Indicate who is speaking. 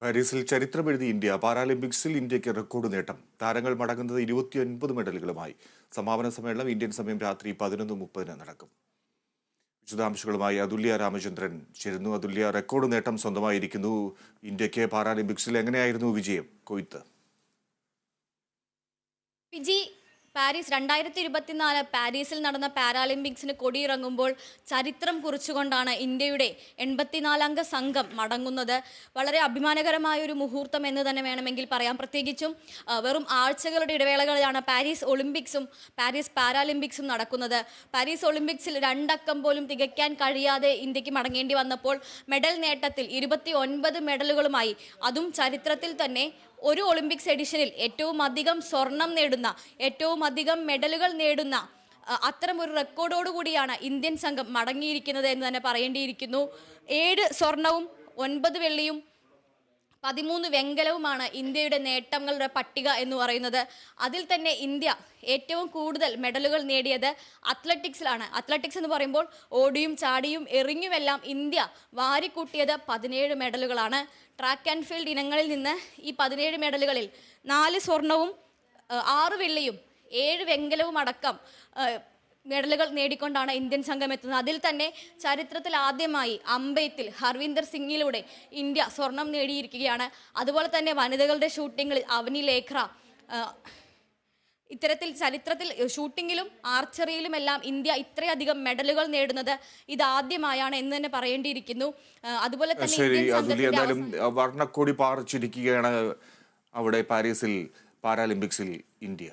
Speaker 1: പാരീസിൽ ചരിത്രമെഴുതി ഇന്ത്യ. പാരാലിമ്പിക്സിൽ ഇന്ത്യക്ക് റെക്കോർഡ് നേട്ടം. താരങ്ങൾ മടങ്ങുന്നത് 29 മെഡലുകളുമായി. സമാപന സമ്മേളനം ഇന്ത്യൻ സമയം രാത്രി 11:30 നടക്കും. വിശദാംശങ്ങളുമായി അതുല്യ രാമചന്ദ്രൻ ചേരുന്നു. അതുല്യ, റെക്കോർഡ് നേട്ടം സ്വന്തമായിരിക്കുന്നു ഇന്ത്യക്ക്. പാരാലിമ്പിക്സിൽ എങ്ങനെയായിരുന്നു വിജയം? കൊയ്ത്ത്
Speaker 2: പാരീസ് 2024 പാരീസിൽ നടന്ന പാരാലിമ്പിക്സിന് കൊടിയിറങ്ങുമ്പോൾ ചരിത്രം കുറിച്ചുകൊണ്ടാണ് ഇന്ത്യയുടെ 84-അംഗ സംഘം മടങ്ങുന്നത്. വളരെ അഭിമാനകരമായ ഒരു മുഹൂർത്തം എന്ന് തന്നെ വേണമെങ്കിൽ പറയാം. പ്രത്യേകിച്ചും വെറും ആഴ്ചകളുടെ ഇടവേളകളിലാണ് പാരീസ് ഒളിമ്പിക്സും പാരീസ് പാരാലിമ്പിക്സും നടക്കുന്നത്. പാരീസ് ഒളിമ്പിക്സിൽ 2 അക്കം പോലും തികയ്ക്കാൻ കഴിയാതെ ഇന്ത്യക്ക് മടങ്ങേണ്ടി വന്നപ്പോൾ മെഡൽ നേട്ടത്തിൽ 29 മെഡലുകളുമായി, അതും ചരിത്രത്തിൽ തന്നെ ഒരു ഒളിമ്പിക്സ് എഡിഷനിൽ ഏറ്റവും അധികം സ്വർണം നേടുന്ന, ഏറ്റവും അധികം മെഡലുകൾ നേടുന്ന അത്തരം ഒരു റെക്കോർഡോടുകൂടിയാണ് ഇന്ത്യൻ സംഘം മടങ്ങിയിരിക്കുന്നത് എന്ന് തന്നെ പറയേണ്ടിയിരിക്കുന്നു. 7 സ്വർണവും 9 വെള്ളിയും 13 വെങ്കലവുമാണ് ഇന്ത്യയുടെ നേട്ടങ്ങളുടെ പട്ടിക എന്ന് പറയുന്നത്. അതിൽ തന്നെ ഇന്ത്യ ഏറ്റവും കൂടുതൽ മെഡലുകൾ നേടിയത് അത്ലറ്റിക്സിലാണ്. അത്ലറ്റിക്സ് എന്ന് പറയുമ്പോൾ ഓടിയും ചാടിയും എറിഞ്ഞുമെല്ലാം ഇന്ത്യ വാരിക്കൂട്ടിയത് 17 മെഡലുകളാണ്. ട്രാക്ക് ആൻഡ് ഫീൽഡ് ഇനങ്ങളിൽ നിന്ന് ഈ 17 മെഡലുകളിൽ 4 സ്വർണവും 6 വെള്ളിയും 7 വെങ്കലവും അടക്കം മെഡലുകൾ നേടിക്കൊണ്ടാണ് ഇന്ത്യൻ സംഘം എത്തുന്നത്. അതിൽ തന്നെ ചരിത്രത്തിൽ ആദ്യമായി അമ്പെയ്ത്തിൽ ഹർവിന്ദർ സിംഗിലൂടെ ഇന്ത്യ സ്വർണം നേടിയിരിക്കുകയാണ്. അതുപോലെ തന്നെ വനിതകളുടെ ഷൂട്ടിങ്ങിൽ അവനി ലേഖ്ര, ഇത്തരത്തിൽ ചരിത്രത്തിൽ ഷൂട്ടിങ്ങിലും ആർച്ചറിയിലുമെല്ലാം ഇന്ത്യ ഇത്രയധികം മെഡലുകൾ നേടുന്നത് ഇതാദ്യമായാണ് എന്ന് തന്നെ പറയേണ്ടിയിരിക്കുന്നു. അതുപോലെ തന്നെ
Speaker 1: വർണ്ണക്കൊടി പാറിച്ചിരിക്കുകയാണ് അവിടെ പാരീസിൽ പാരാലിമ്പിക്സിൽ ഇന്ത്യ.